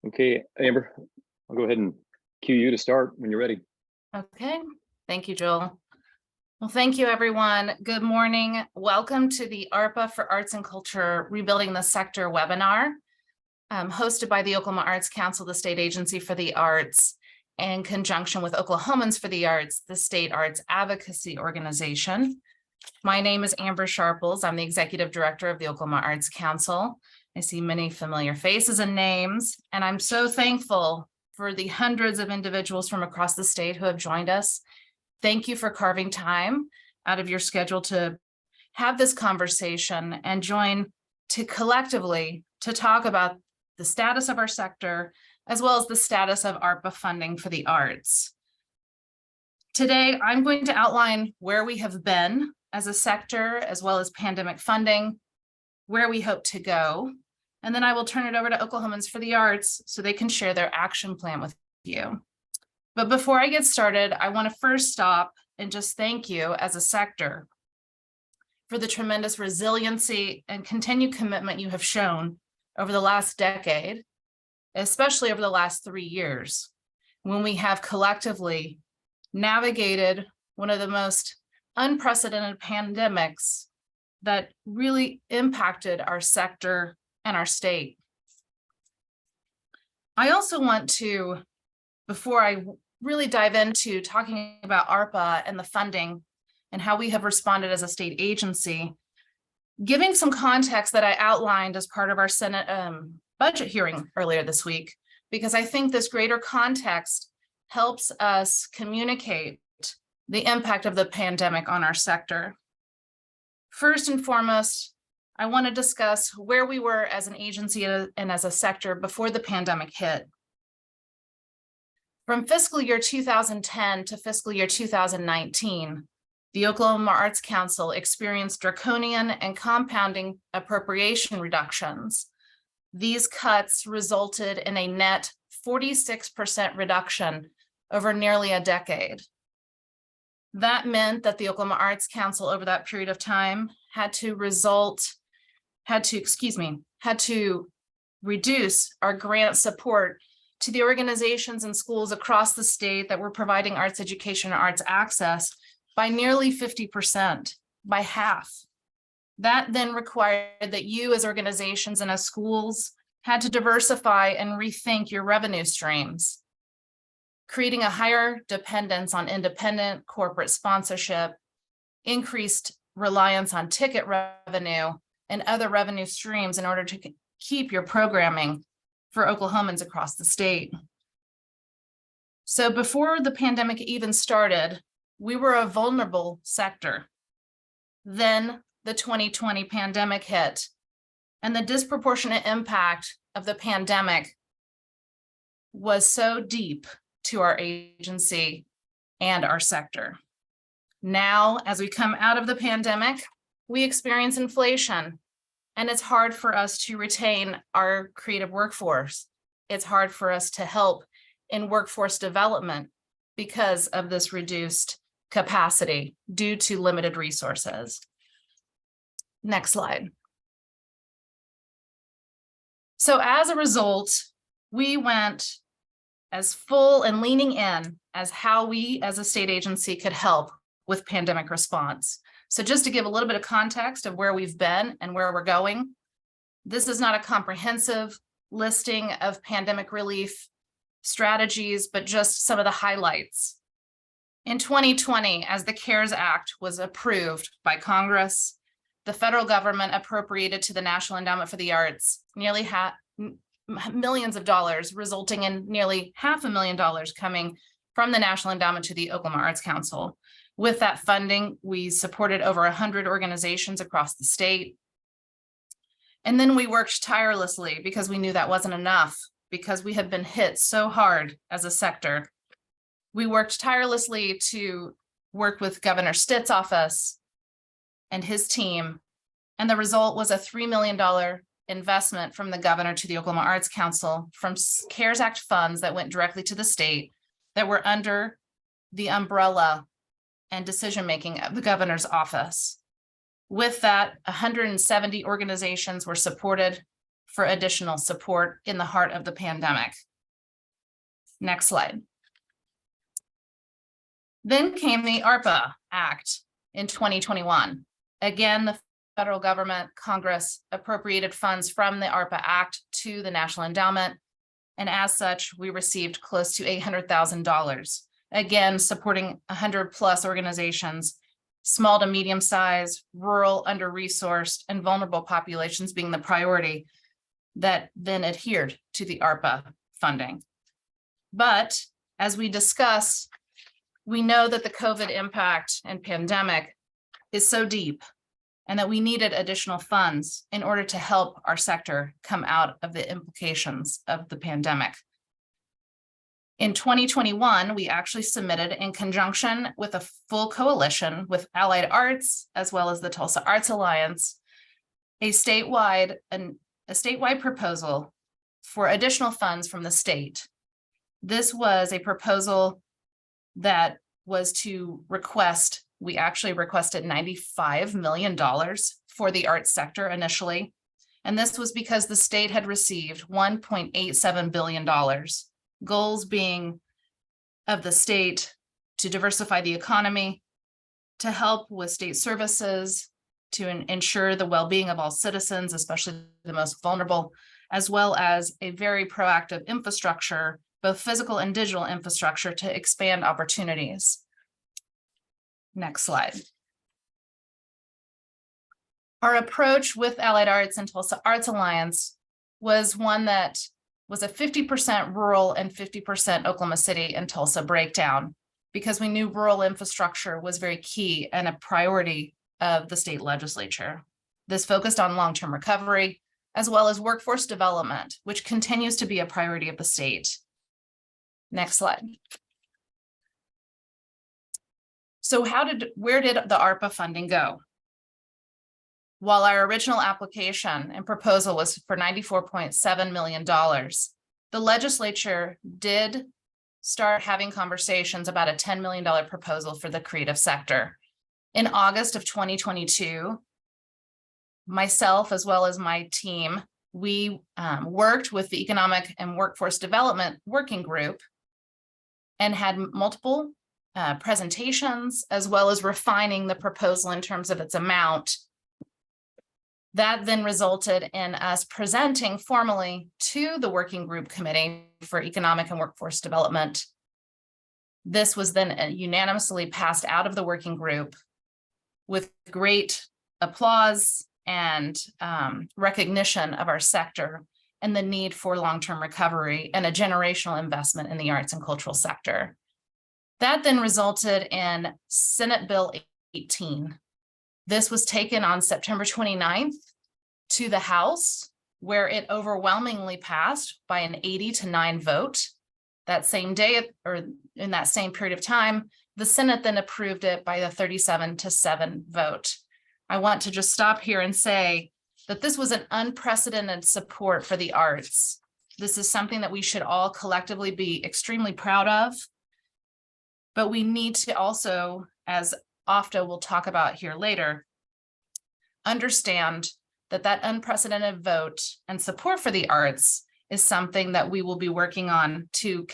Okay, Amber, I'll go ahead and cue you to start when you're ready. Okay, thank you, Joel. Well, thank you, everyone. Good morning. Welcome to the ARPA for Arts and Culture Rebuilding the Sector webinar, hosted by the Oklahoma Arts Council, the state agency for the arts, in conjunction with Oklahomans for the Arts, the state arts advocacy organization. My name is Amber Sharples. I'm the executive director of the Oklahoma Arts Council. I see many familiar faces and names, and I'm so thankful for the hundreds of individuals from across the state who have joined us. Thank you for carving time out of your schedule to have this conversation and join to collectively to talk about the status of our sector, as well as the status of ARPA funding for the arts. Today, I'm going to outline where we have been as a sector, as well as pandemic funding, where we hope to go. And then I will turn it over to Oklahomans for the Arts so they can share their action plan with you. But before I get started, I want to first stop and just thank you as a sector for the tremendous resiliency and continued commitment you have shown over the last decade, especially over the last 3 years, when we have collectively navigated one of the most unprecedented pandemics that really impacted our sector and our state. I also want to, before I really dive into talking about ARPA and the funding and how we have responded as a state agency, giving some context that I outlined as part of our Senate budget hearing earlier this week, because I think this greater context helps us communicate the impact of the pandemic on our sector. First and foremost, I want to discuss where we were as an agency and as a sector before the pandemic hit. From fiscal year 2010 to fiscal year 2019, the Oklahoma Arts Council experienced draconian and compounding appropriation reductions. These cuts resulted in a net 46% reduction over nearly a decade. That meant that the Oklahoma Arts Council over that period of time had to reduce our grant support to the organizations and schools across the state that were providing arts education and arts access by nearly 50%, by half. That then required that you as organizations and as schools had to diversify and rethink your revenue streams, creating a higher dependence on independent corporate sponsorship, increased reliance on ticket revenue and other revenue streams in order to keep your programming for Oklahomans across the state. So before the pandemic even started, we were a vulnerable sector. Then the 2020 pandemic hit, and the disproportionate impact of the pandemic was so deep to our agency and our sector. Now, as we come out of the pandemic, we experience inflation, and it's hard for us to retain our creative workforce. It's hard for us to help in workforce development because of this reduced capacity due to limited resources. Next slide. So as a result, we went as full and leaning in as how we as a state agency could help with pandemic response. So just to give a little bit of context of where we've been and where we're going, this is not a comprehensive listing of pandemic relief strategies, but just some of the highlights. In 2020, as the CARES Act was approved by Congress, the federal government appropriated to the National Endowment for the Arts nearly millions of dollars, resulting in nearly $500,000 coming from the National Endowment to the Oklahoma Arts Council. With that funding, we supported over 100 organizations across the state. And then we worked tirelessly because we knew that wasn't enough, because we had been hit so hard as a sector. We worked tirelessly to work with Governor Stitt's office and his team. And the result was a $3 million investment from the governor to the Oklahoma Arts Council from CARES Act funds that went directly to the state that were under the umbrella and decision-making of the governor's office. With that, 170 organizations were supported for additional support in the heart of the pandemic. Next slide. Then came the ARPA Act in 2021. Again, the federal government, Congress appropriated funds from the ARPA Act to the National Endowment. And as such, we received close to $800,000. Again, supporting 100+ organizations, small to medium size, rural, under-resourced, and vulnerable populations being the priority that then adhered to the ARPA funding. But as we discuss, we know that the COVID impact and pandemic is so deep and that we needed additional funds in order to help our sector come out of the implications of the pandemic. In 2021, we actually submitted, in conjunction with a full coalition with Allied Arts, as well as the Tulsa Arts Alliance, a statewide proposal for additional funds from the state. This was a proposal that was to request, we actually requested $95 million for the arts sector initially. And this was because the state had received $1.87 billion. Goals being of the state to diversify the economy, to help with state services, to ensure the well-being of all citizens, especially the most vulnerable, as well as a very proactive infrastructure, both physical and digital infrastructure, to expand opportunities. Next slide. Our approach with Allied Arts and Tulsa Arts Alliance was one that was a 50% rural and 50% Oklahoma City and Tulsa breakdown, because we knew rural infrastructure was very key and a priority of the state legislature. This focused on long-term recovery, as well as workforce development, which continues to be a priority of the state. Next slide. So where did the ARPA funding go? While our original application and proposal was for $94.7 million, the legislature did start having conversations about a $10 million proposal for the creative sector. In August of 2022, myself, as well as my team, we worked with the Economic and Workforce Development Working Group and had multiple presentations, as well as refining the proposal in terms of its amount. That then resulted in us presenting formally to the Working Group Committee for Economic and Workforce Development. This was then unanimously passed out of the working group with great applause and recognition of our sector and the need for long-term recovery and a generational investment in the arts and cultural sector. That then resulted in Senate Bill 18. This was taken on September 29th to the House, where it overwhelmingly passed by an 80-9 vote. That same day, or in that same period of time, the Senate then approved it by a 37-7 vote. I want to just stop here and say that this was an unprecedented support for the arts. This is something that we should all collectively be extremely proud of. But we need to also, as AFTA will talk about here later, understand that that unprecedented vote and support for the arts is something that we will be working on to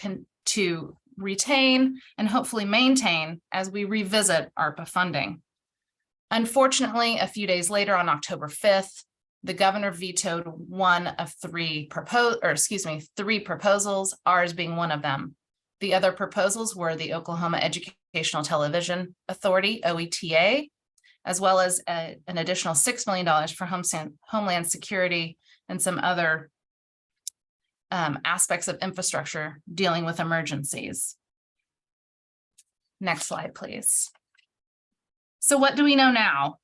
retain and hopefully maintain as we revisit ARPA funding. Unfortunately, a few days later, on October 5th, the governor vetoed one of three proposals, ours being one of them. The other proposals were the Oklahoma Educational Television Authority, OETA, as well as an additional $6 million for Homeland Security and some other aspects of infrastructure dealing with emergencies. Next slide, please. So what do we know now?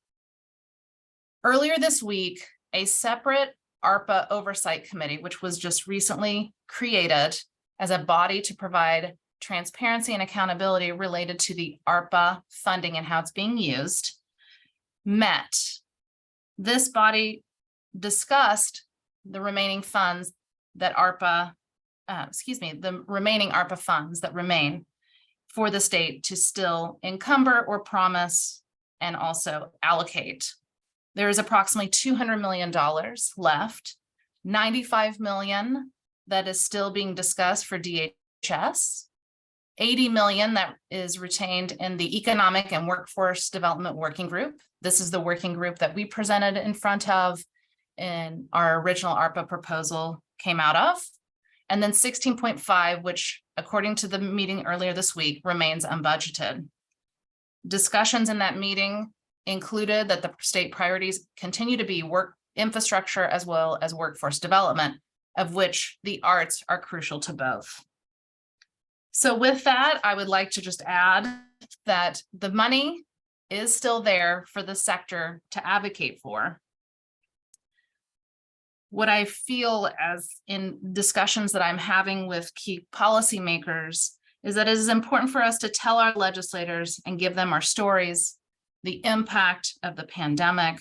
Earlier this week, a separate ARPA Oversight Committee, which was just recently created as a body to provide transparency and accountability related to the ARPA funding and how it's being used, met. This body discussed the remaining funds that the remaining ARPA funds that remain for the state to still encumber or promise and also allocate. There is approximately $200 million left $95 million that is still being discussed for DHS, $80 million that is retained in the Economic and Workforce Development Working Group. This is the working group that we presented in front of in our original ARPA proposal came out of. And then 16.5, which according to the meeting earlier this week remains unbudgeted. Discussions in that meeting included that the state priorities continue to be work infrastructure as well as workforce development, of which the arts are crucial to both. So with that, I would like to just add that the money is still there for the sector to advocate for. What I feel as in discussions that I'm having with key policymakers is that it is important for us to tell our legislators and give them our stories, the impact of the pandemic,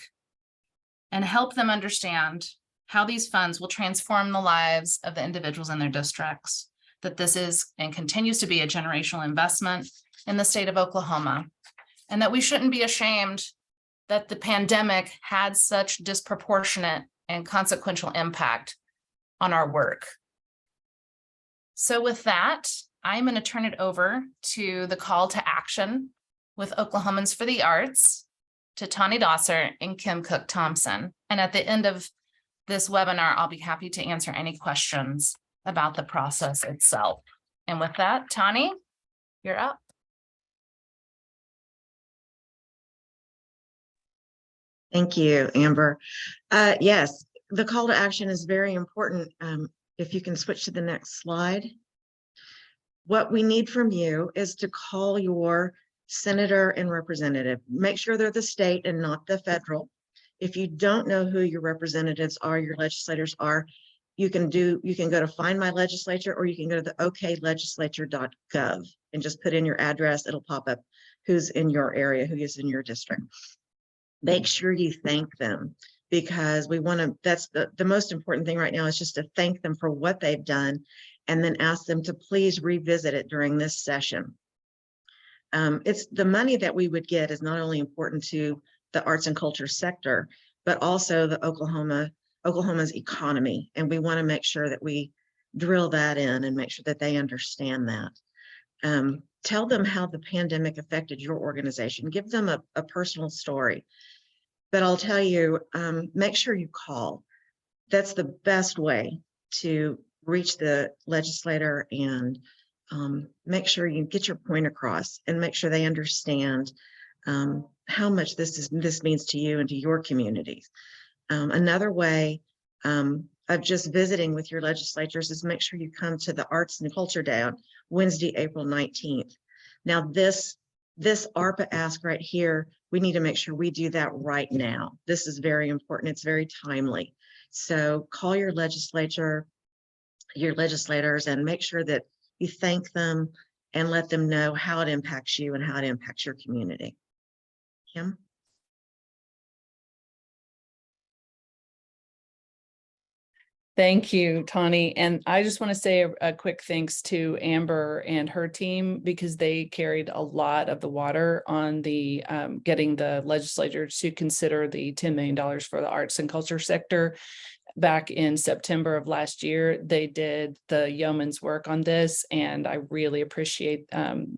and help them understand how these funds will transform the lives of the individuals in their districts, that this is and continues to be a generational investment in the state of Oklahoma, and that we shouldn't be ashamed that the pandemic had such disproportionate and consequential impact on our work. So with that, I'm going to turn it over to the call to action with Oklahomans for the Arts, to Tawny Dosser and Kim Cook Thompson. And at the end of this webinar, I'll be happy to answer any questions about the process itself. And with that, Tawny, you're up. Thank you, Amber. Yes, the call to action is very important. If you can switch to the next slide. What we need from you is to call your senator and representative. Make sure they're the state and not the federal. If you don't know who your representatives are, your legislators are, you can go to Find My Legislature, or you can go to the oklegislature.gov and just put in your address. It'll pop up who's in your area, who is in your district. Make sure you thank them, because we want to, that's the most important thing right now, is just to thank them for what they've done, and then ask them to please revisit it during this session. It's the money that we would get is not only important to the arts and culture sector, but also the Oklahoma's economy. And we want to make sure that we drill that in and make sure that they understand that. Tell them how the pandemic affected your organization. Give them a personal story. But I'll tell you, make sure you call. That's the best way to reach the legislator and make sure you get your point across and make sure they understand how much this means to you and to your communities. Another way of just visiting with your legislators is make sure you come to the Arts and Culture Day on Wednesday, April 19th. Now this ARPA ask right here, we need to make sure we do that right now. This is very important. It's very timely. So call your legislators, and make sure that you thank them and let them know how it impacts you and how it impacts your community. Kim? Thank you, Tawny. And I just want to say a quick thanks to Amber and her team, because they carried a lot of the water on the getting the legislators to consider the $10 million for the arts and culture sector. Back in September of last year, they did the yeoman's work on this, and I really appreciate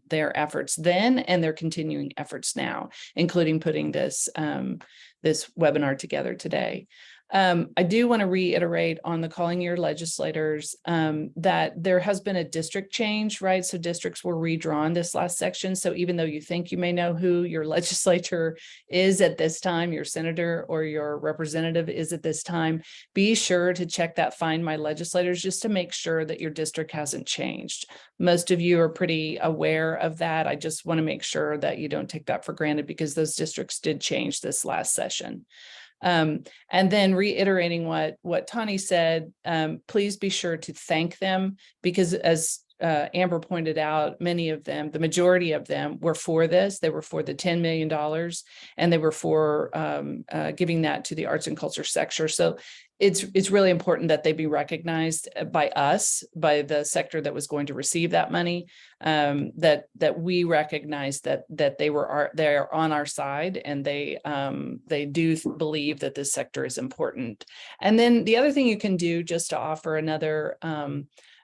their efforts then and their continuing efforts now, including putting this webinar together today. I do want to reiterate on the calling your legislators that there has been a district change, right? So districts were redrawn this last section. So even though you think you may know who your legislator is at this time, your senator or your representative is at this time, be sure to check that Find My Legislators just to make sure that your district hasn't changed. Most of you are pretty aware of that. I just want to make sure that you don't take that for granted, because those districts did change this last session. And then reiterating what Tawny said, please be sure to thank them, because as Amber pointed out, many of them, the majority of them were for this. They were for the $10 million, and they were for giving that to the arts and culture sector. So it's really important that they be recognized by us, by the sector that was going to receive that money, that we recognize that they are on our side, and they do believe that this sector is important. And then the other thing you can do, just to offer another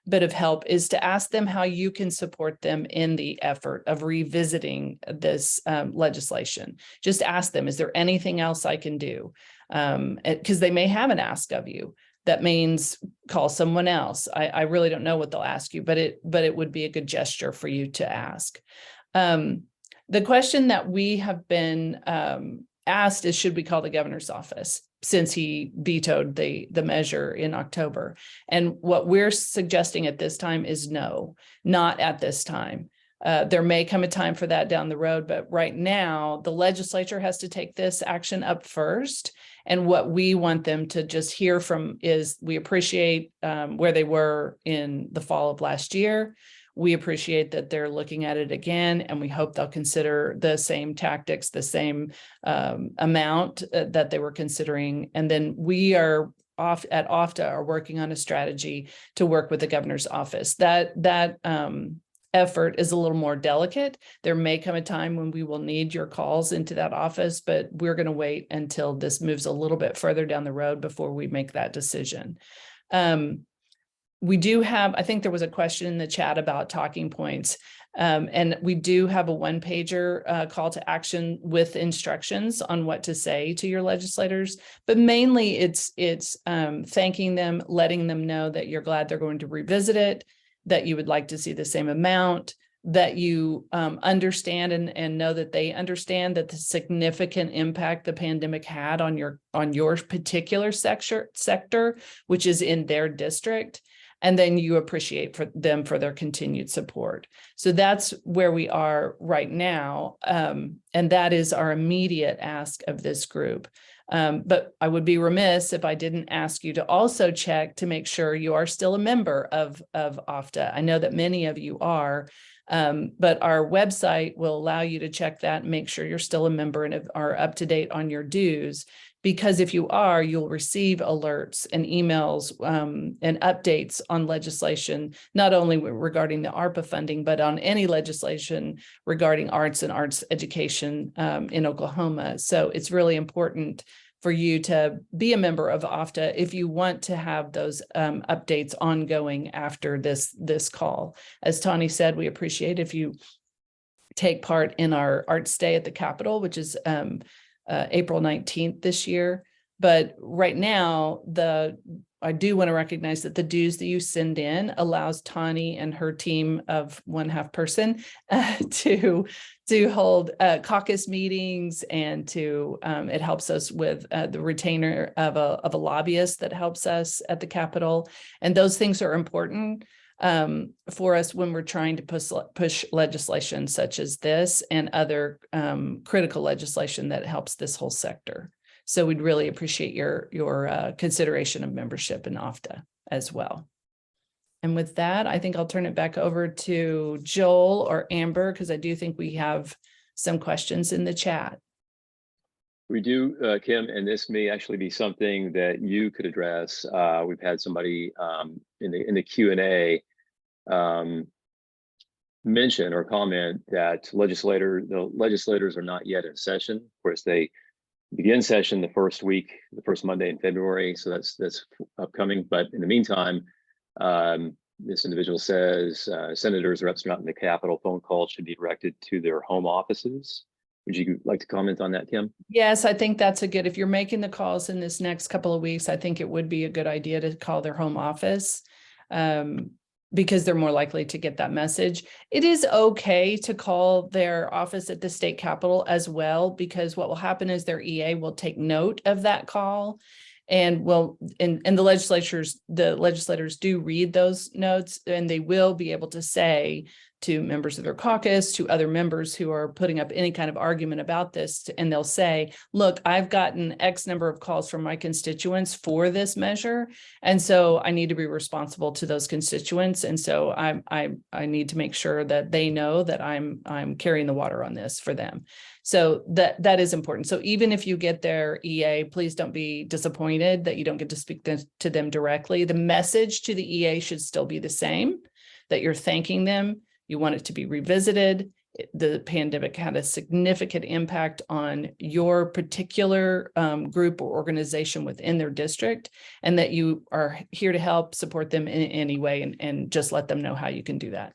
bit of help, is to ask them how you can support them in the effort of revisiting this legislation. Just ask them, is there anything else I can do? Because they may have an ask of you. That means call someone else. I really don't know what they'll ask you, but it would be a good gesture for you to ask. The question that we have been asked is, should we call the governor's office, since he vetoed the measure in October? And what we're suggesting at this time is no, not at this time. There may come a time for that down the road, but right now the legislature has to take this action up first. And what we want them to just hear from is, we appreciate where they were in the fall of last year. We appreciate that they're looking at it again, and we hope they'll consider the same tactics, the same amount that they were considering. And then we are at OFTA are working on a strategy to work with the governor's office. That effort is a little more delicate. There may come a time when we will need your calls into that office, but we're going to wait until this moves a little bit further down the road before we make that decision. We do have, I think there was a question in the chat about talking points. And we do have a one-pager call to action with instructions on what to say to your legislators, but mainly it's thanking them, letting them know that you're glad they're going to revisit it, that you would like to see the same amount, that you understand and know that they understand that the significant impact the pandemic had on your particular sector, which is in their district. And then you appreciate them for their continued support. So that's where we are right now. And that is our immediate ask of this group. But I would be remiss if I didn't ask you to also check to make sure you are still a member of OFTA. I know that many of you are, but our website will allow you to check that and make sure you're still a member and are up to date on your dues. Because if you are, you'll receive alerts and emails and updates on legislation, not only regarding the ARPA funding, but on any legislation regarding arts and arts education in Oklahoma. So it's really important for you to be a member of OFTA if you want to have those updates ongoing after this call. As Tawny said, we appreciate if you take part in our Arts Day at the Capitol, which is April 19th this year. But right now, I do want to recognize that the dues that you send in allows Tawny and her team of 1/2 person to hold caucus meetings, and to it helps us with the retainer of a lobbyist that helps us at the Capitol. And those things are important for us when we're trying to push legislation such as this and other critical legislation that helps this whole sector. So we'd really appreciate your consideration of membership in OFTA as well. And with that, I think I'll turn it back over to Joel or Amber, because I do think we have some questions in the chat. We do, Kim, and this may actually be something that you could address. We've had somebody in the Q&A mention or comment that the legislators are not yet in session. Of course, they begin session the first Monday in February, so that's upcoming. But in the meantime, this individual says senators or reps not in the Capitol. Phone calls should be directed to their home offices. Would you like to comment on that, Kim? Yes, I think that's if you're making the calls in this next couple of weeks, I think it would be a good idea to call their home office, because they're more likely to get that message. It is okay to call their office at the state capitol as well, because what will happen is their EA will take note of that call, And well, and the legislators do read those notes, and they will be able to say to members of their caucus, to other members who are putting up any kind of argument about this, and they'll say, look, I've gotten X number of calls from my constituents for this measure, and so I need to be responsible to those constituents. And so I need to make sure that they know that I'm carrying the water on this for them. So that is important. So even if you get their EA, please don't be disappointed that you don't get to speak to them directly. The message to the EA should still be the same, that you're thanking them. You want it to be revisited. The pandemic had a significant impact on your particular group or organization within their district, and that you are here to help support them in any way, and just let them know how you can do that.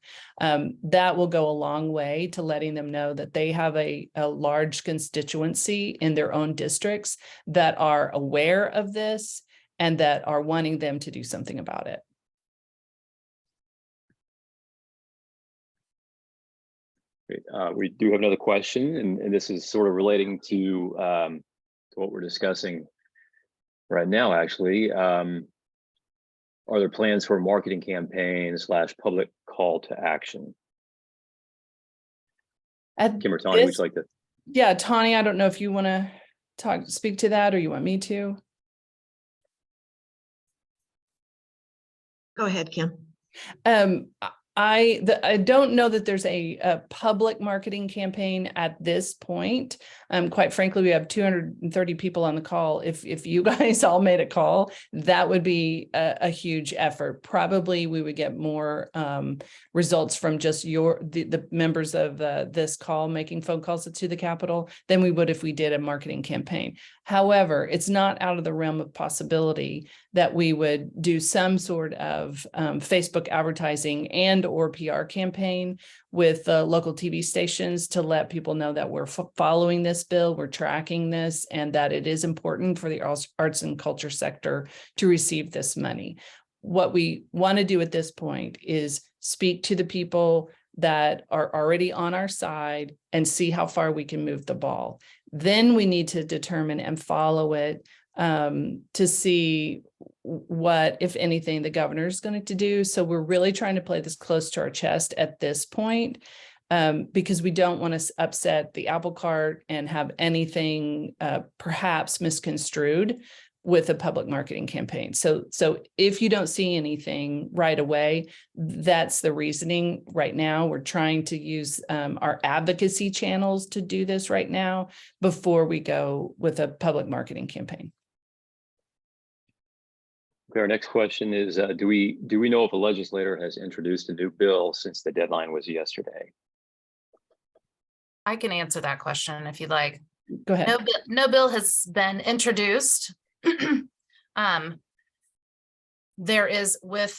That will go a long way to letting them know that they have a large constituency in their own districts that are aware of this and that are wanting them to do something about it. We do have another question, and this is sort of relating to what we're discussing right now, actually. Are there plans for a marketing campaign / public call to action? Kim or Tony, would you like to? Yeah, Tony, I don't know if you want to speak to that, or you want me to? Go ahead, Kim. I don't know that there's a public marketing campaign at this point. Quite frankly, we have 230 people on the call. If you guys all made a call, that would be a huge effort. Probably we would get more results from just the members of this call making phone calls to the Capitol than we would if we did a marketing campaign. However, it's not out of the realm of possibility that we would do some sort of Facebook advertising and or PR campaign with local TV stations to let people know that we're following this bill, we're tracking this, and that it is important for the arts and culture sector to receive this money. What we want to do at this point is speak to the people that are already on our side and see how far we can move the ball. Then we need to determine and follow it to see what, if anything, the governor is going to do. So we're really trying to play this close to our chest at this point, because we don't want to upset the apple cart and have anything perhaps misconstrued with a public marketing campaign. So if you don't see anything right away, that's the reasoning right now. We're trying to use our advocacy channels to do this right now before we go with a public marketing campaign. Okay, our next question is, do we know if a legislator has introduced a new bill since the deadline was yesterday? I can answer that question if you'd like. Go ahead. No bill has been introduced. There is, with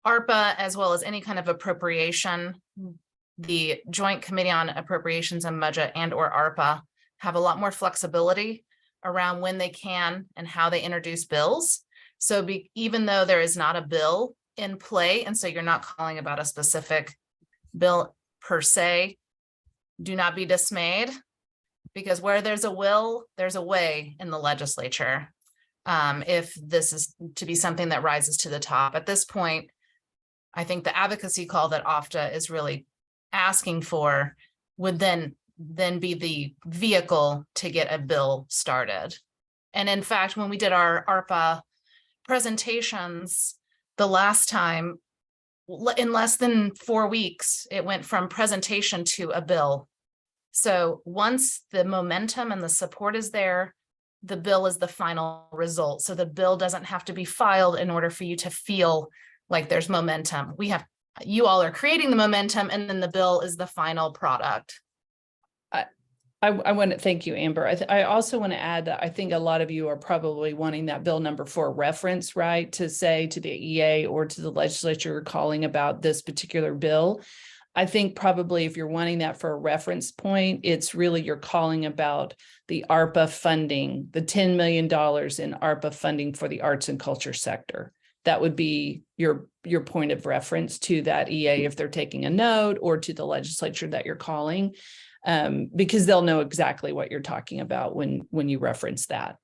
ARPA as well as any kind of appropriation, the Joint Committee on Appropriations and Budget and or ARPA have a lot more flexibility around when they can and how they introduce bills. So even though there is not a bill in play, and so you're not calling about a specific bill per se, do not be dismayed, because where there's a will, there's a way in the legislature. If this is to be something that rises to the top. At this point, I think the advocacy call that OFTA is really asking for would then be the vehicle to get a bill started. And in fact, when we did our ARPA presentations the last time, in less than 4 weeks, it went from presentation to a bill. So once the momentum and the support is there, the bill is the final result. So the bill doesn't have to be filed in order for you to feel like there's momentum. You all are creating the momentum, and then the bill is the final product. I want to thank you, Amber. I also want to add that I think a lot of you are probably wanting that bill number for reference, right? To say to the EA or to the legislature calling about this particular bill. I think probably if you're wanting that for a reference point, it's really you're calling about the ARPA funding, the $10 million in ARPA funding for the arts and culture sector. That would be your point of reference to that EA if they're taking a note, or to the legislature that you're calling, because they'll know exactly what you're talking about when you reference that.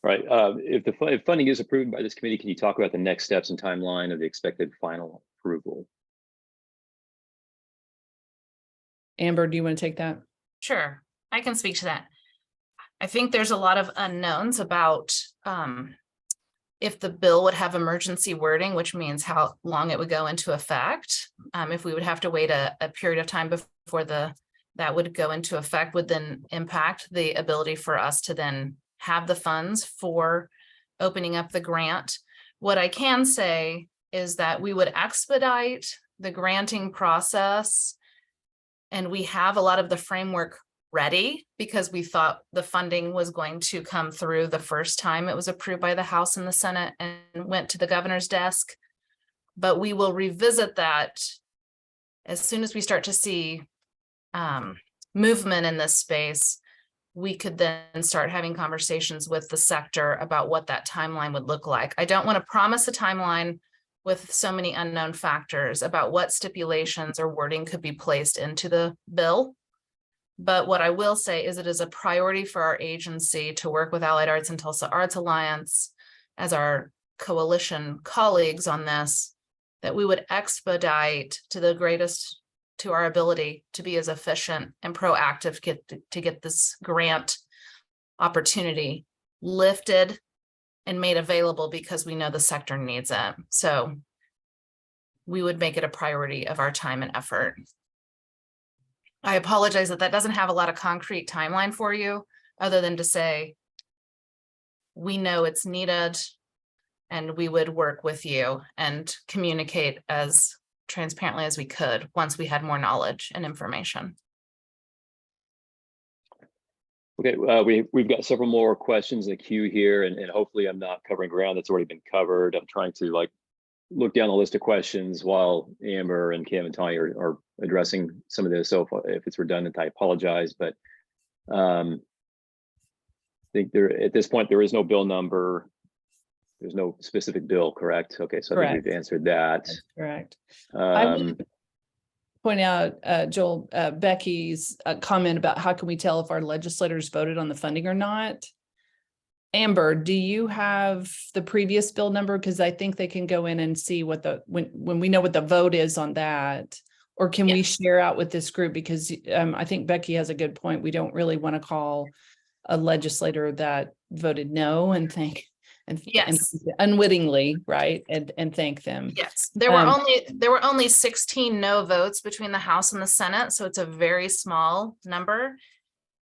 Right. If funding is approved by this committee, can you talk about the next steps and timeline of the expected final approval? Amber, do you want to take that? Sure, I can speak to that. I think there's a lot of unknowns about if the bill would have emergency wording, which means how long it would go into effect. If we would have to wait a period of time before that would go into effect, would then impact the ability for us to then have the funds for opening up the grant. What I can say is that we would expedite the granting process, and we have a lot of the framework ready because we thought the funding was going to come through the first time it was approved by the House and the Senate and went to the governor's desk. But we will revisit that as soon as we start to see movement in this space. We could then start having conversations with the sector about what that timeline would look like. I don't want to promise a timeline with so many unknown factors about what stipulations or wording could be placed into the bill. But what I will say is it is a priority for our agency to work with Allied Arts and Tulsa Arts Alliance as our coalition colleagues on this, that we would expedite to the greatest to our ability to be as efficient and proactive to get this grant opportunity lifted and made available because we know the sector needs it. So we would make it a priority of our time and effort. I apologize that doesn't have a lot of concrete timeline for you, other than to say we know it's needed and we would work with you and communicate as transparently as we could once we had more knowledge and information. Okay, we've got several more questions in the queue here, and hopefully I'm not covering ground that's already been covered. I'm trying to look down the list of questions while Amber and Kim and Tanya are addressing some of this. So if it's redundant, I apologize, but I think at this point there is no bill number. There's no specific bill, correct? Okay, so I think we've answered that. That's correct. I would point out, Joel, Becky's comment about how can we tell if our legislators voted on the funding or not. Amber, do you have the previous bill number? Because I think they can go in and see what when we know what the vote is on that, or can we share out with this group? Because I think Becky has a good point. We don't really want to call a legislator that voted no and think. And unwittingly, right, and thank them. Yes, there were only 16 no votes between the House and the Senate, so it's a very small number.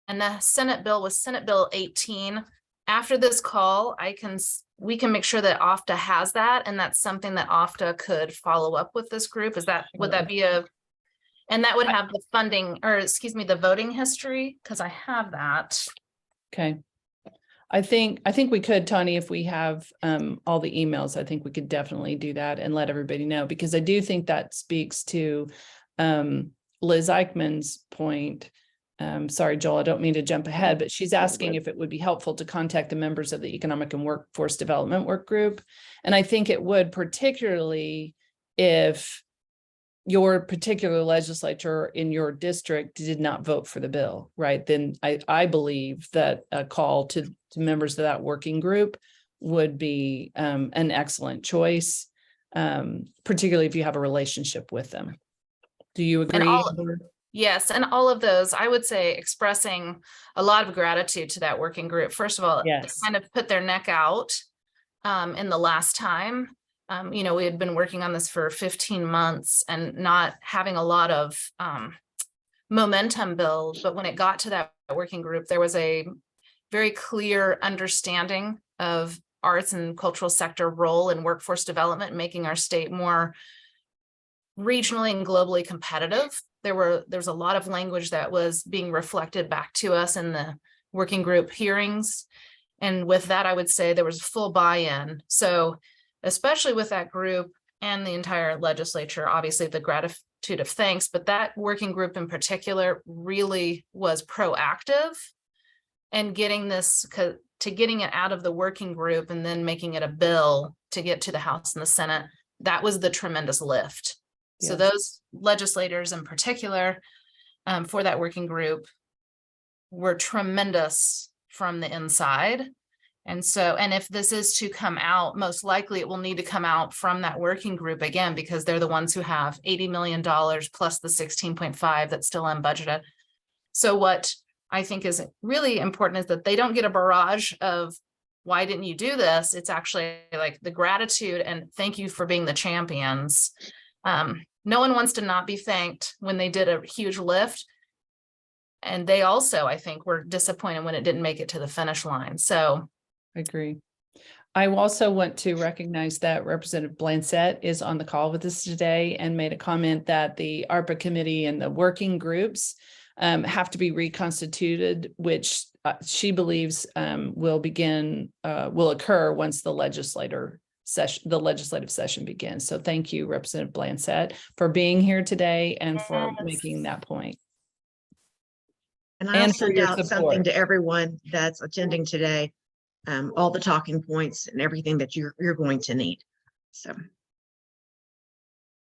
And the Senate bill was Senate Bill 18. After this call, we can make sure that OFTA has that, and that's something that OFTA could follow up with this group. Would that be and that would have the funding, or excuse me, the voting history, because I have that. Okay. I think we could, Tony, if we have all the emails, I think we could definitely do that and let everybody know, because I do think that speaks to Liz Eichmann's point. Sorry, Joel, I don't mean to jump ahead, but she's asking if it would be helpful to contact the members of the Economic and Workforce Development Work Group. And I think it would, particularly if your particular legislature in your district did not vote for the bill, right? Then I believe that a call to members of that working group would be an excellent choice, particularly if you have a relationship with them. Do you agree? Yes, and all of those, I would say, expressing a lot of gratitude to that working group. First of all, they kind of put their neck out in the last time. We had been working on this for 15 months and not having a lot of momentum build. But when it got to that working group, there was a very clear understanding of arts and cultural sector role in workforce development, making our state more regionally and globally competitive. There's a lot of language that was being reflected back to us in the working group hearings. And with that, I would say there was full buy-in. So especially with that group and the entire legislature, obviously the gratitude of thanks, but that working group in particular really was proactive and getting it out of the working group and then making it a bill to get to the House and the Senate. That was the tremendous lift. Yes. So those legislators in particular for that working group were tremendous from the inside. And so, and if this is to come out, most likely it will need to come out from that working group again, because they're the ones who have $80 million plus the 16.5 that's still unbudgeted. So what I think is really important is that they don't get a barrage of, why didn't you do this? It's actually like the gratitude and thank you for being the champions. No one wants to not be thanked when they did a huge lift. And they also, I think, were disappointed when it didn't make it to the finish line. So I agree. I also want to recognize that Representative Blancett is on the call with us today and made a comment that the ARPA committee and the working groups have to be reconstituted, which she believes will occur once the legislative session begins. So thank you, Representative Blancett, for being here today and for making that point. And I'll And for send your out something support. to everyone that's attending today, all the talking points and everything that you're going to need. So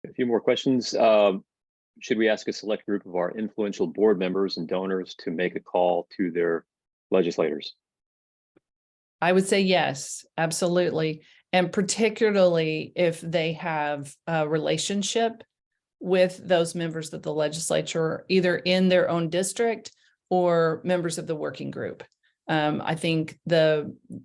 A few more questions. Should we ask a select group of our influential board members and donors to make a call to their legislators? I would say yes, absolutely. And particularly if they have a relationship with those members of the legislature, either in their own district or members of the working group. I think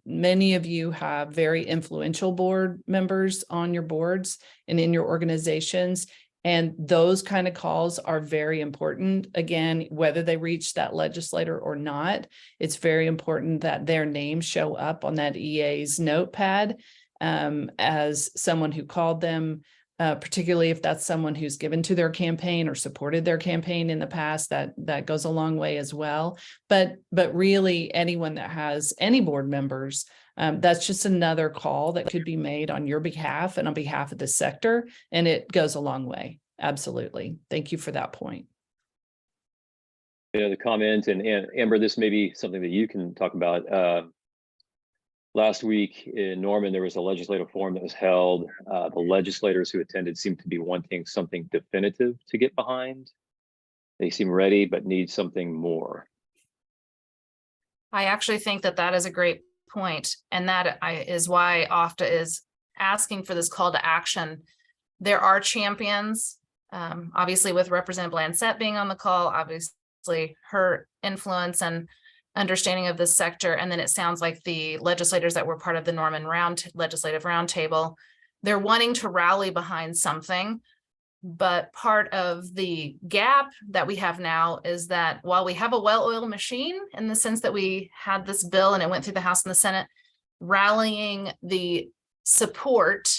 many of you have very influential board members on your boards and in your organizations. And those kind of calls are very important. Again, whether they reach that legislator or not, it's very important that their names show up on that EA's notepad as someone who called them, particularly if that's someone who's given to their campaign or supported their campaign in the past. That goes a long way as well. But really anyone that has any board members, that's just another call that could be made on your behalf and on behalf of the sector. And it goes a long way. Absolutely. Thank you for that point. The comment, and Amber, this may be something that you can talk about. Last week in Norman, there was a legislative forum that was held. The legislators who attended seemed to be wanting something definitive to get behind. They seem ready, but need something more. I actually think that that is a great point, and that is why OFTA is asking for this call to action. There are champions, obviously with Representative Blancett being on the call, obviously her influence and understanding of this sector. And then it sounds like the legislators that were part of the Norman legislative roundtable, they're wanting to rally behind something. But part of the gap that we have now is that while we have a well-oiled machine in the sense that we had this bill and it went through the House and the Senate, rallying the support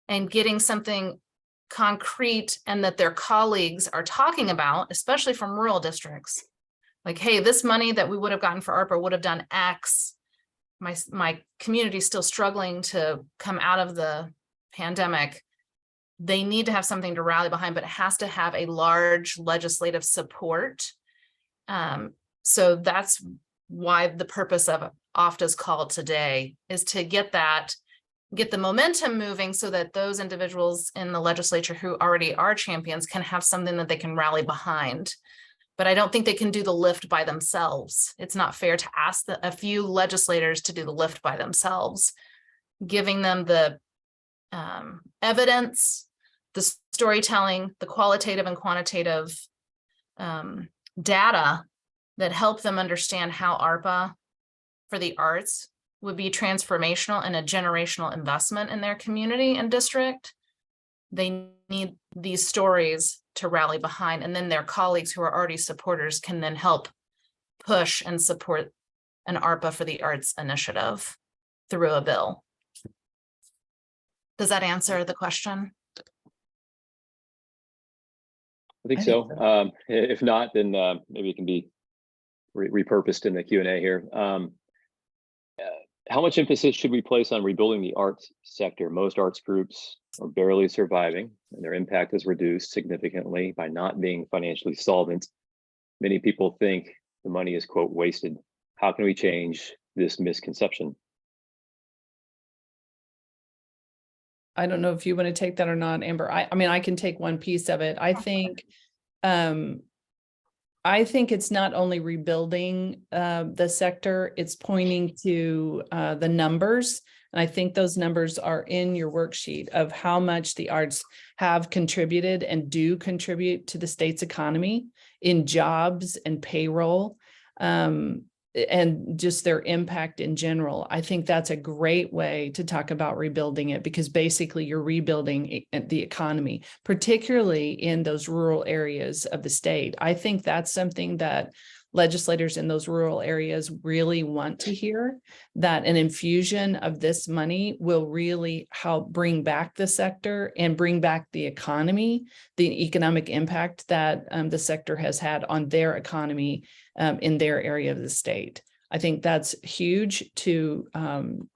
and getting something concrete and that their colleagues are talking about, especially from rural districts, like, hey, this money that we would have gotten for ARPA would have done X. My community is still struggling to come out of the pandemic. They need to have something to rally behind, but it has to have a large legislative support. So that's why the purpose of OFTA's call today is to get the momentum moving so that those individuals in the legislature who already are champions can have something that they can rally behind. But I don't think they can do the lift by themselves. It's not fair to ask a few legislators to do the lift by themselves, giving them the evidence, the storytelling, the qualitative and quantitative data that help them understand how ARPA for the arts would be transformational and a generational investment in their community and district. They need these stories to rally behind, and then their colleagues who are already supporters can then help push and support an ARPA for the arts initiative through a bill. Does that answer the question? I think so. If not, then maybe it can be repurposed in the Q&A here. How much emphasis should we place on rebuilding the arts sector? Most arts groups are barely surviving, and their impact is reduced significantly by not being financially solvent. Many people think the money is, quote, wasted. How can we change this misconception? I don't know if you want to take that or not, Amber. I mean, I can take one piece of it. I think I think it's not only rebuilding the sector, it's pointing to the numbers. And I think those numbers are in your worksheet of how much the arts have contributed and do contribute to the state's economy in jobs and payroll, and just their impact in general. I think that's a great way to talk about rebuilding it, because basically you're rebuilding the economy, particularly in those rural areas of the state. I think that's something that legislators in those rural areas really want to hear, that an infusion of this money will really help bring back the sector and bring back the economy, the economic impact that the sector has had on their economy in their area of the state. I think that's huge to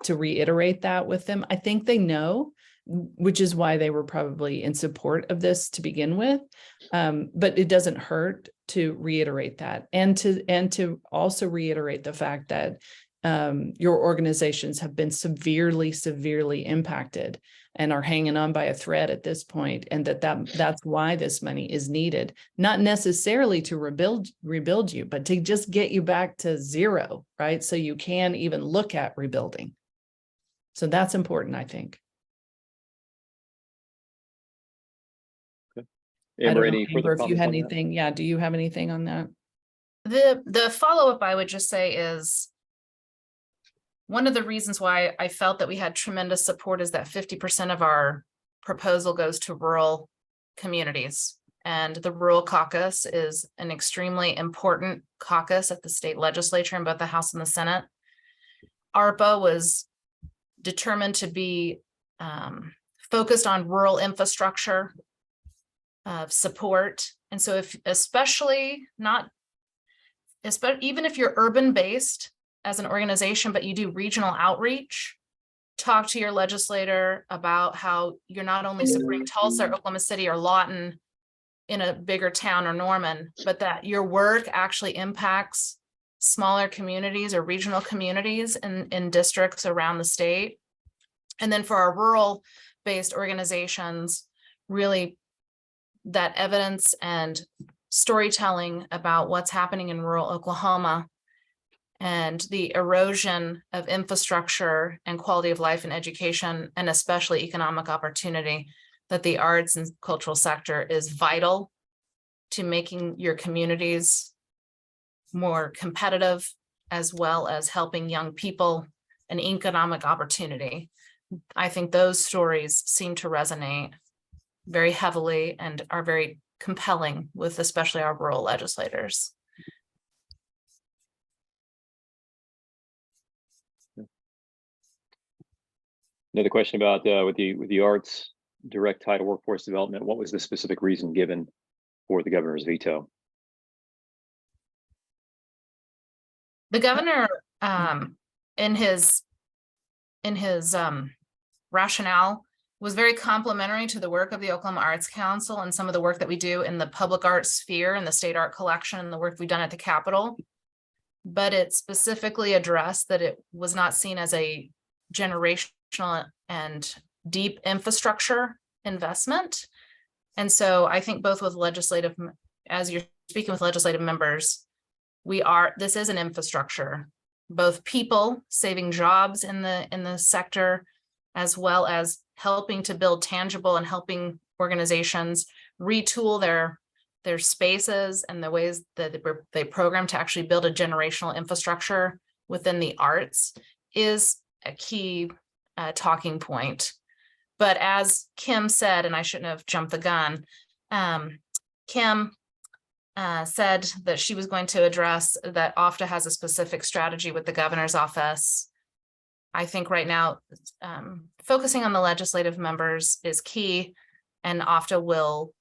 reiterate that with them. I think they know, which is why they were probably in support of this to begin with. But it doesn't hurt to reiterate that, and to also reiterate the fact that your organizations have been severely impacted and are hanging on by a thread at this point, and that's why this money is needed, not necessarily to rebuild you, but to just get you back to zero, right? So you can even look at rebuilding. So that's important, I think. Amber, any Amber, further if you comments had on that? anything, yeah, do you have anything on that? The follow-up I would just say is, one of the reasons why I felt that we had tremendous support is that 50% of our proposal goes to rural communities. And the Rural Caucus is an extremely important caucus at the state legislature in both the House and the Senate. ARPA was determined to be focused on rural infrastructure support. And so even if you're urban based as an organization, but you do regional outreach, talk to your legislator about how you're not only supporting Tulsa or Oklahoma City or Lawton in a bigger town or Norman, but that your work actually impacts smaller communities or regional communities in districts around the state. And then for our rural based organizations, really that evidence and storytelling about what's happening in rural Oklahoma and the erosion of infrastructure and quality of life and education, and especially economic opportunity, that the arts and cultural sector is vital to making your communities more competitive, as well as helping young people an economic opportunity. I think those stories seem to resonate very heavily and are very compelling with especially our rural legislators. Another question about with the arts direct title workforce development. What was the specific reason given for the governor's veto? The governor, in his rationale, was very complimentary to the work of the Oklahoma Arts Council and some of the work that we do in the public art sphere and the state art collection and the work we've done at the Capitol. But it specifically addressed that it was not seen as a generational and deep infrastructure investment. And so I think both with legislative, as you're speaking with legislative members, this is an infrastructure, both people saving jobs in the sector, as well as helping to build tangible and helping organizations retool their spaces and the ways that they program to actually build a generational infrastructure within the arts is a key talking point. But as Kim said, and I shouldn't have jumped the gun, Kim said that she was going to address that OFTA has a specific strategy with the governor's office. I think right now, focusing on the legislative members is key, and OFTA will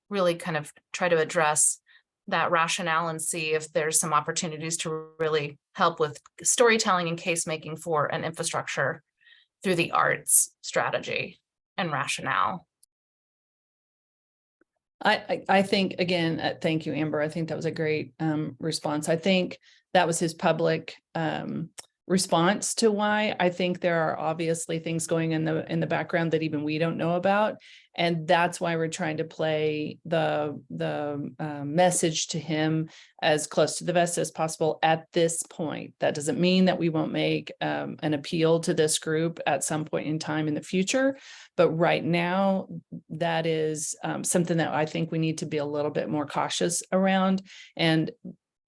really kind of try to address that rationale and see if there's some opportunities to really help with storytelling and case making for an infrastructure through the arts strategy and rationale. I think, again, thank you, Amber. I think that was a great response. I think that was his public response to why. I think there are obviously things going in the background that even we don't know about. And that's why we're trying to play the message to him as close to the vest as possible at this point. That doesn't mean that we won't make an appeal to this group at some point in time in the future. But right now, that is something that I think we need to be a little bit more cautious around. And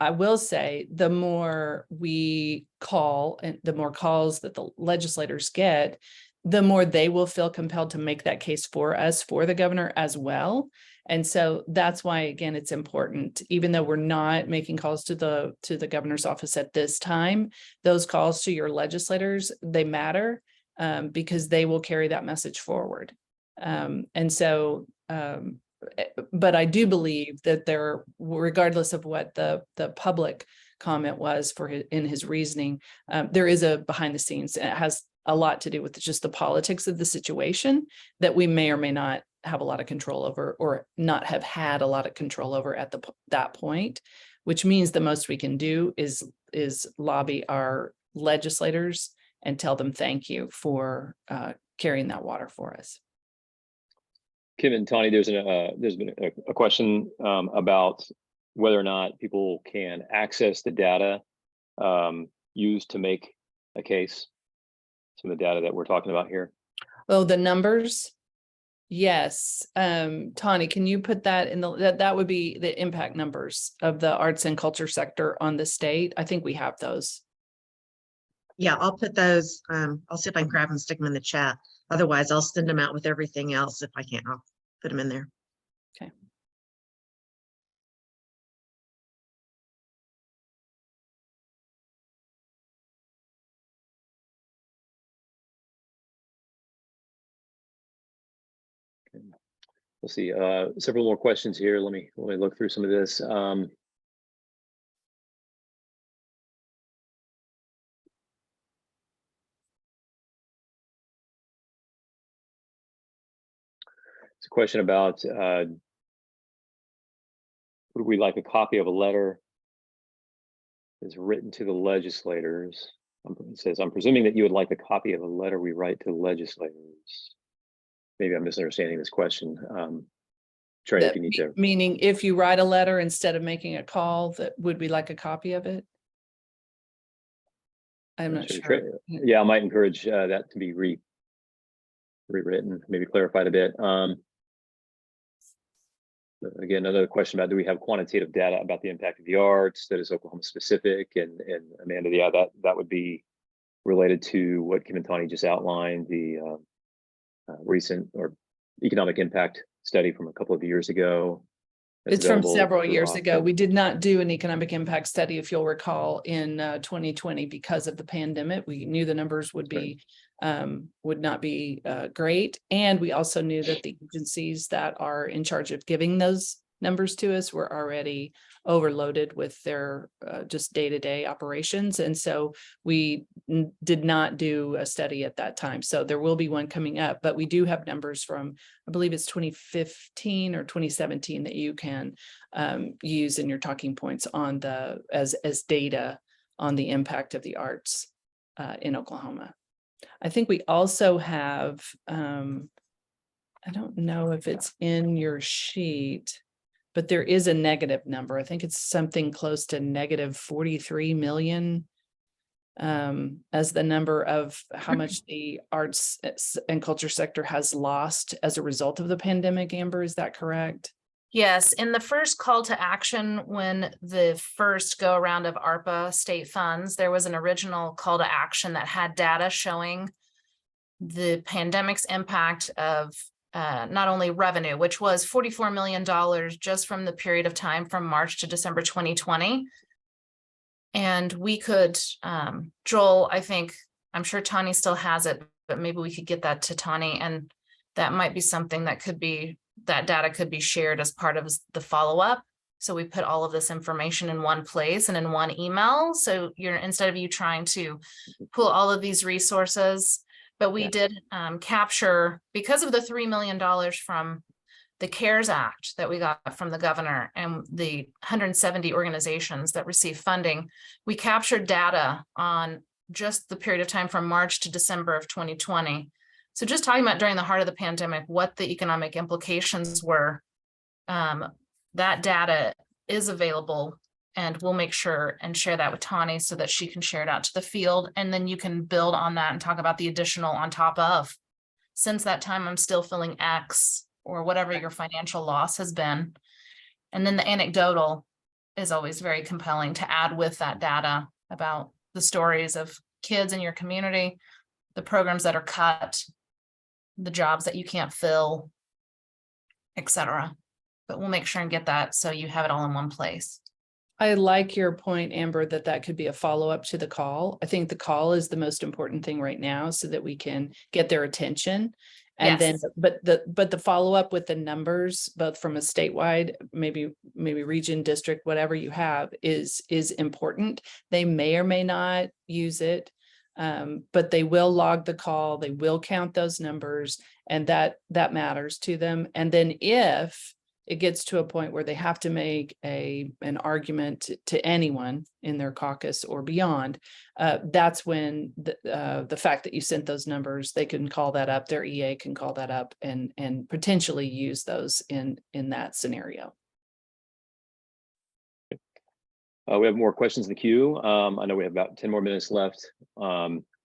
I will say, the more we call and the more calls that the legislators get, the more they will feel compelled to make that case for us, for the governor as well. And so that's why, again, it's important, even though we're not making calls to the governor's office at this time, those calls to your legislators, they matter because they will carry that message forward. But I do believe that there, regardless of what the public comment was in his reasoning, there is a behind the scenes, and it has a lot to do with just the politics of the situation that we may or may not have a lot of control over, or not have had a lot of control over at that point, which means the most we can do is lobby our legislators and tell them thank you for carrying that water for us. Kim and Tawny, there's been a question about whether or not people can access the data used to make a case. Some of the data that we're talking about here. Oh, the numbers. Yes. Tawny, can you put that in that would be the impact numbers of the arts and culture sector on the state? I think we have those. Yeah, I'll put those. I'll see if I can grab and stick them in the chat. Otherwise, I'll send them out with everything else. If I can't, I'll put them in there. Okay. We'll see. Several more questions here. Let me look through some of this. It's a question about would we like a copy of a letter that's written to the legislators? It says, I'm presuming that you would like a copy of a letter we write to the legislators. Maybe I'm misunderstanding this question. Trey, if you need to. Meaning, if you write a letter instead of making a call, that would we like a copy of it? I'm not sure. Yeah, I might encourage that to be rewritten, maybe clarified a bit. Again, another question about, do we have quantitative data about the impact of the arts that is Oklahoma specific? And Amanda, yeah, that would be related to what Kim and Tawny just outlined, the recent or economic impact study from a couple of years ago. It's from several years ago. We did not do an economic impact study, if you'll recall, in 2020 because of the pandemic. We knew the numbers would be would not be great, and we also knew that the agencies that are in charge of giving those numbers to us were already overloaded with their just day-to-day operations, and so we did not do a study at that time. So there will be one coming up, but we do have numbers from, I believe it's 2015 or 2017 that you can use in your talking points on the as data on the impact of the arts in Oklahoma. I think we also have, I don't know if it's in your sheet, but there is a negative number. I think it's something close to negative 43 million as the number of how much the arts and culture sector has lost as a result of the pandemic. Amber, is that correct? Yes, in the first call to action, when the first go around of ARPA state funds, there was an original call to action that had data showing the pandemic's impact of not only revenue, which was $44 million just from the period of time from March to December 2020. And we could, Joel, I'm sure Tawny still has it, but maybe we could get that to Tawny, and that might be something that could be, that data could be shared as part of the follow-up. So we put all of this information in one place and in one email. So instead of you trying to pull all of these resources, but we did capture, because of the $3 million from the CARES Act that we got from the governor and the 170 organizations that receive funding, we captured data on just the period of time from March to December of 2020. So just talking about during the heart of the pandemic, what the economic implications were, that data is available, and we'll make sure and share that with Tani so that she can share it out to the field. And then you can build on that and talk about the additional on top of, since that time, I'm still feeling X, or whatever your financial loss has been. And then the anecdotal is always very compelling to add with that data about the stories of kids in your community, the programs that are cut, the jobs that you can't fill, etc. But we'll make sure and get that so you have it all in one place. I like your point, Amber, that could be a follow-up to the call. I think the call is the most important thing right now so that we can get their attention. And Yes. then, but the follow-up with the numbers, both from a statewide, maybe region, district, whatever you have, is important. They may or may not use it, but they will log the call, they will count those numbers, and that matters to them. And then if it gets to a point where they have to make an argument to anyone in their caucus or beyond, that's when the fact that you sent those numbers, they can call that up, their EA can call that up and potentially use those in that scenario. We have more questions in the queue. I know we have about 10 more minutes left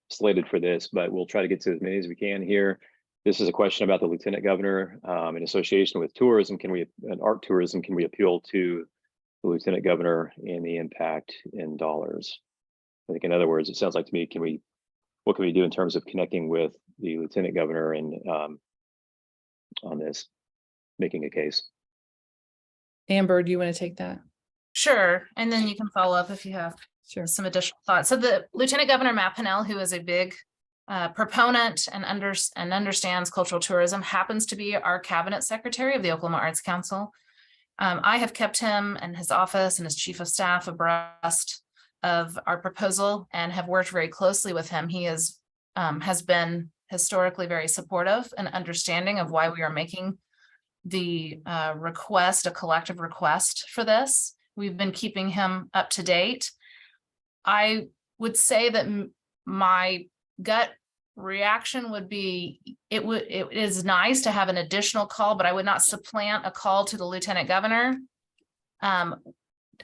slated for this, but we'll try to get to as many as we can here. This is a question about the Lieutenant Governor in association with tourism. And art tourism, can we appeal to the Lieutenant Governor and the impact in dollars? I think, in other words, it sounds like to me, what can we do in terms of connecting with the Lieutenant Governor and on this, making a case? Amber, do you want to take that? Sure. And then you can follow up if you have some additional thoughts. So the Lieutenant Governor, Matt Pinnell, who is a big proponent and understands cultural tourism, happens to be our cabinet secretary of the Oklahoma Arts Council. I have kept him and his office and his chief of staff abreast of our proposal and have worked very closely with him. He has been historically very supportive and understanding of why we are making the request, a collective request for this. We've been keeping him up to date. I would say that my gut reaction would be, it is nice to have an additional call, but I would not supplant a call to the Lieutenant Governor. I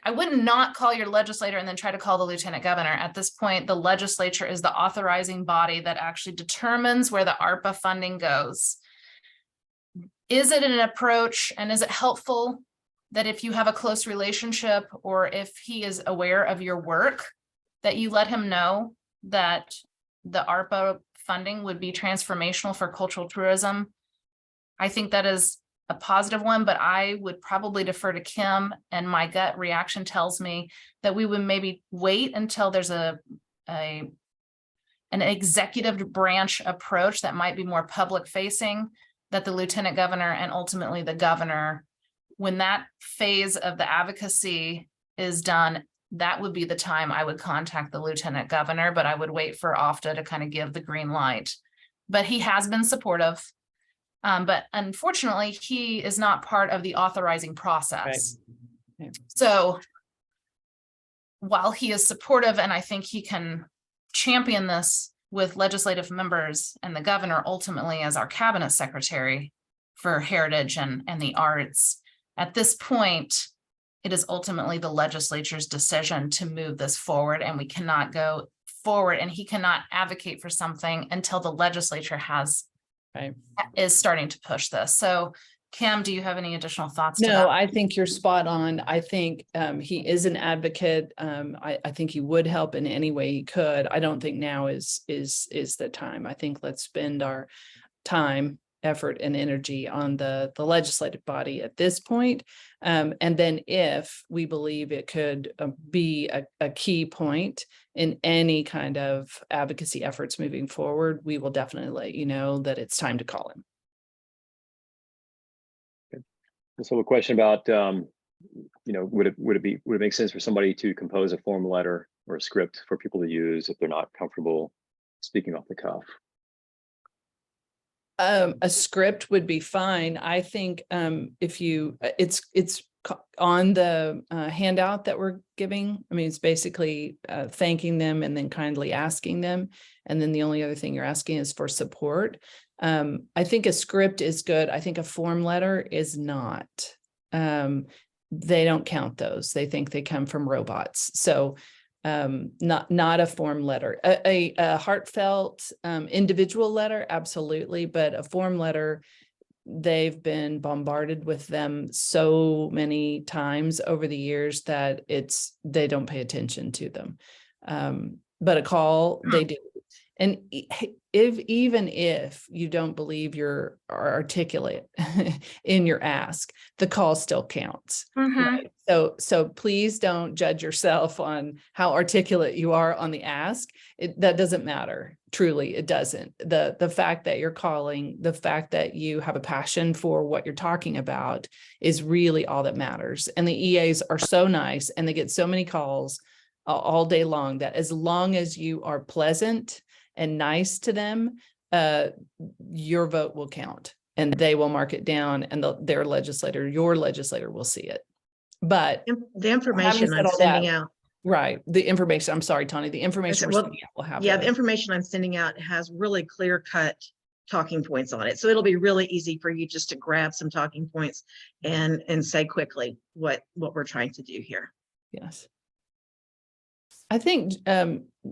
would not call your legislator and then try to call the Lieutenant Governor. At this point, the legislature is the authorizing body that actually determines where the ARPA funding goes. Is it an approach, and is it helpful that if you have a close relationship or if he is aware of your work, that you let him know that the ARPA funding would be transformational for cultural tourism? I think that is a positive one, but I would probably defer to Kim, and my gut reaction tells me that we would maybe wait until there's an executive branch approach that might be more public facing, that the Lieutenant Governor and ultimately the governor, when that phase of the advocacy is done, that would be the time I would contact the Lieutenant Governor, but I would wait for OFTA to kind of give the green light. But he has been supportive. But unfortunately, he is not part of the authorizing process. Right. Yeah. So while he is supportive, and I think he can champion this with legislative members and the governor ultimately as our cabinet secretary for heritage and the arts, at this point, it is ultimately the legislature's decision to move this forward, and we cannot go forward, and he cannot advocate for something until the legislature is starting to push this. So Kim, do you have any additional thoughts? No, I think you're spot on. I think he is an advocate. I think he would help in any way he could. I don't think now is the time. I think let's spend our time, effort, and energy on the legislative body at this point. And then if we believe it could be a key point in any kind of advocacy efforts moving forward, we will definitely let you know that it's time to call him. So a question about, would it make sense for somebody to compose a form letter or a script for people to use if they're not comfortable speaking off the cuff? A script would be fine. I think if you, it's on the handout that we're giving. I mean, it's basically thanking them and then kindly asking them. And then the only other thing you're asking is for support. I think a script is good. I think a form letter is not. They don't count those. They think they come from robots. So not a form letter. A heartfelt individual letter, absolutely. But a form letter, they've been bombarded with them so many times over the years that they don't pay attention to them. But a call, they do. And even if you don't believe you're articulate in your ask, the call still counts. Right? So please don't judge yourself on how articulate you are on the ask. That doesn't matter. Truly, it doesn't. The fact that you're calling, the fact that you have a passion for what you're talking about is really all that matters. And the EAs are so nice and they get so many calls all day long that as long as you are pleasant and nice to them, your vote will count and they will mark it down and your legislator will see it. But the information I'm sending out. Right. The information, I'm sorry, Tony, the information we're sending out will have. Yeah, the information I'm sending out has really clear-cut talking points on it. So it'll be really easy for you just to grab some talking points and say quickly what we're trying to do here. Yes. I think,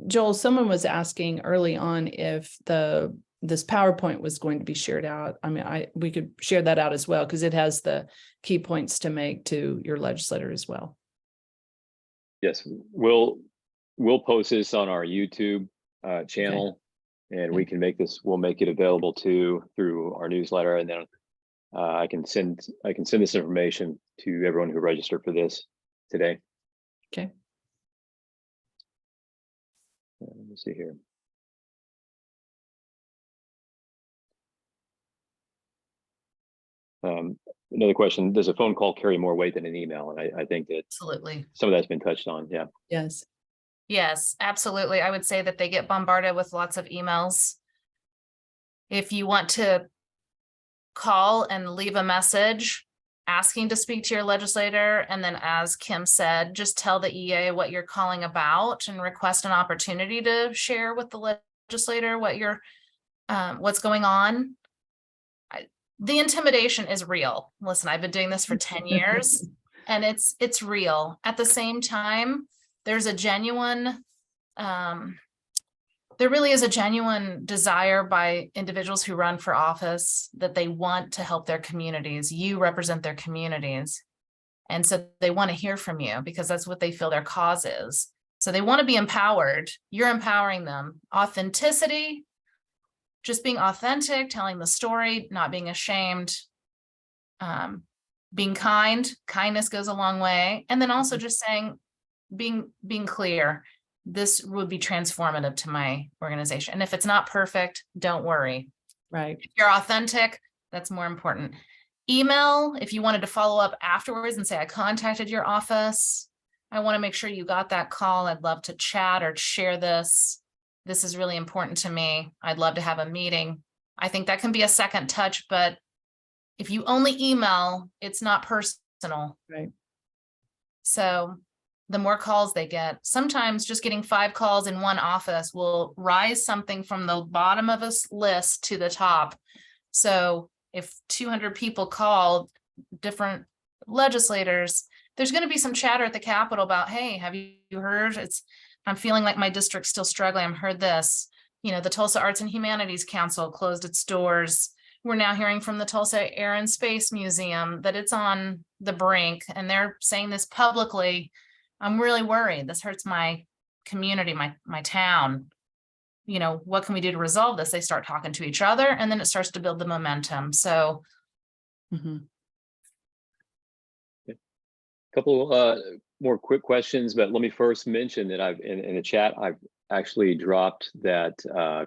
Joel, someone was asking early on if this PowerPoint was going to be shared out. I mean, we could share that out as well because it has the key points to make to your legislator as well. Yes, we'll post this on our YouTube channel, and we can we'll make it available through our newsletter, and then I can send this information to everyone who registered for this today. Okay. Let me see here. Another question, does a phone call carry more weight than an email? And I think that Absolutely. some of that's been touched on. Yeah. Yes. Yes, absolutely. I would say that they get bombarded with lots of emails. If you want to call and leave a message asking to speak to your legislator, and then as Kim said, just tell the EA what you're calling about and request an opportunity to share with the legislator what's going on. The intimidation is real. Listen, I've been doing this for 10 years and it's real. At the same time, there's a genuine, there really is a genuine desire by individuals who run for office that they want to help their communities. You represent their communities. And so they want to hear from you because that's what they feel their cause is. So they want to be empowered. You're empowering them. Authenticity, just being authentic, telling the story, not being ashamed, being kind. Kindness goes a long way. And then also just saying, being clear, this would be transformative to my organization. And if it's not perfect, don't worry. Right. If you're authentic, that's more important. Email, if you wanted to follow up afterwards and say, I contacted your office, I want to make sure you got that call. I'd love to chat or share this. This is really important to me. I'd love to have a meeting. I think that can be a second touch, but if you only email, it's not personal. Right. So the more calls they get, sometimes just getting 5 calls in one office will rise something from the bottom of a list to the top. So if 200 people called different legislators, there's going to be some chatter at the Capitol about, hey, have you heard? I'm feeling like my district's still struggling. I've heard this. You know, the Tulsa Arts and Humanities Council closed its doors. We're now hearing from the Tulsa Air and Space Museum that it's on the brink, and they're saying this publicly. I'm really worried. This hurts my community, my town. You know, what can we do to resolve this? They start talking to each other, and then it starts to build the momentum. So, Mm-hmm. A couple more quick questions, but let me first mention that I've in the chat, I've actually dropped that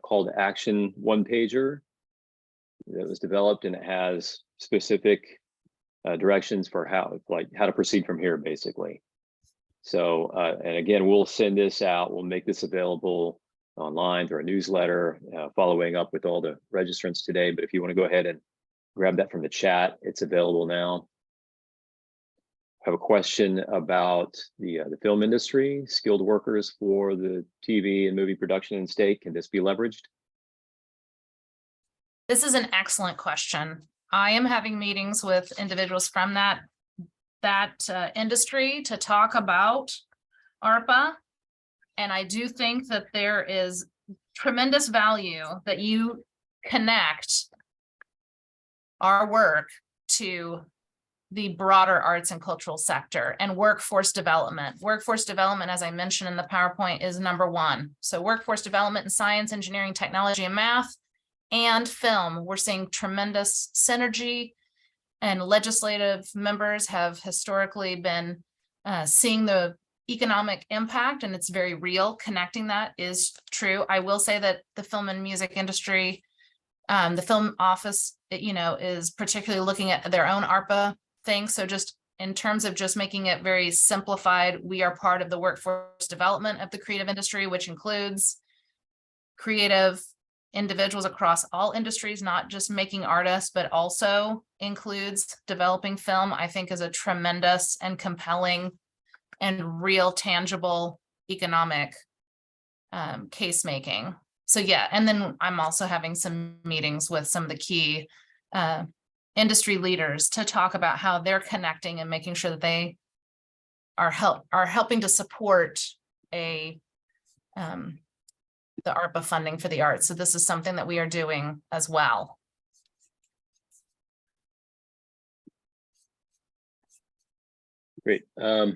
call to action one pager that was developed, and it has specific directions for how to proceed from here, basically. So, and again, we'll send this out. We'll make this available online through our newsletter, following up with all the registrants today. But if you want to go ahead and grab that from the chat, it's available now. have a question about the film industry, skilled workers for the TV and movie production in state. Can this be leveraged? This is an excellent question. I am having meetings with individuals from that industry to talk about ARPA. And I do think that there is tremendous value that you connect our work to the broader arts and cultural sector and workforce development. Workforce development, as I mentioned in the PowerPoint, is number one. So workforce development in science, engineering, technology, and math, and film. We're seeing tremendous synergy, and legislative members have historically been seeing the economic impact, and it's very real. Connecting that is true. I will say that the film and music industry, the film office, is particularly looking at their own ARPA thing. So just in terms of just making it very simplified, we are part of the workforce development of the creative industry, which includes creative individuals across all industries, not just making artists, but also includes developing film. I think is a tremendous and compelling and real tangible economic case making. So yeah, and then I'm also having some meetings with some of the key industry leaders to talk about how they're connecting and making sure that they are helping to support the ARPA funding for the arts. So this is something that we are doing as well. Great. Well,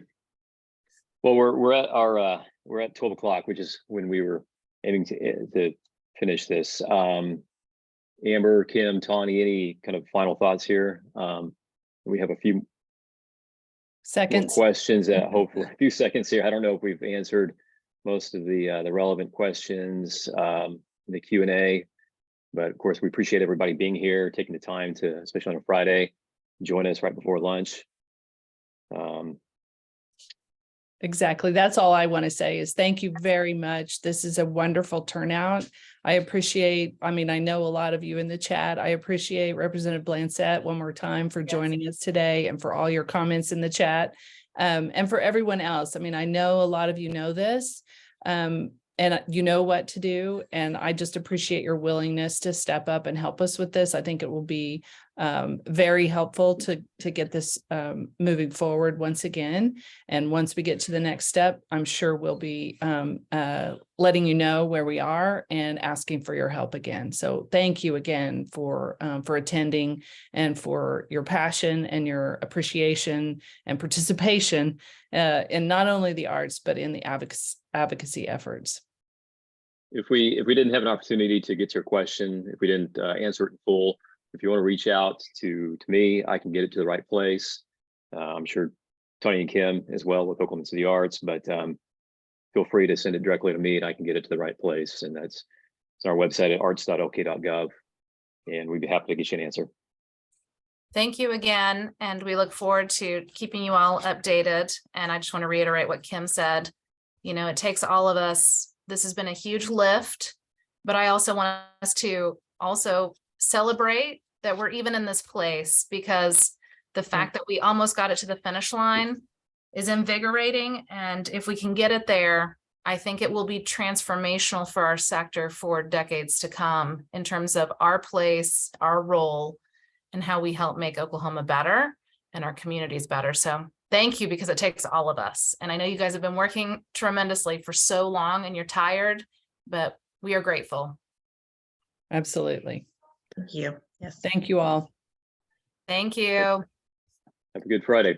we're at 12 o'clock, which is when we were aiming to finish this. Amber, Kim, Tawny, any kind of final thoughts here? We have a few more Seconds. questions that hopefully a few seconds here. I don't know if we've answered most of the relevant questions in the Q&A, but of course we appreciate everybody being here, taking the time to, especially on a Friday, join us right before lunch. Exactly. That's all I want to say is thank you very much. This is a wonderful turnout. I appreciate, I know a lot of you in the chat. I appreciate Representative Blancett one more time for joining us today and for all your comments in the chat. And for everyone else. I know a lot of you know this, and you know what to do. And I just appreciate your willingness to step up and help us with this. I think it will be very helpful to get this moving forward once again. And once we get to the next step, I'm sure we'll be letting you know where we are and asking for your help again. So thank you again for attending and for your passion and your appreciation and participation in not only the arts, but in the advocacy efforts. If we didn't have an opportunity to get to your question, if we didn't answer it in full, if you want to reach out to me, I can get it to the right place. I'm sure Tony and Kim as well with Oklahoma City Arts, but feel free to send it directly to me and I can get it to the right place. And it's our website at arts.ok.gov, and we'd be happy to get you an answer. Thank you again, and we look forward to keeping you all updated. And I just want to reiterate what Kim said. It takes all of us. This has been a huge lift, but I also want us to also celebrate that we're even in this place, because the fact that we almost got it to the finish line is invigorating. And if we can get it there, I think it will be transformational for our sector for decades to come in terms of our place, our role, and how we help make Oklahoma better and our communities better. So thank you, because it takes all of us. And I know you guys have been working tremendously for so long and you're tired, but we are grateful. Absolutely. Thank you. Yes. Thank you all. Thank you. Have a good Friday.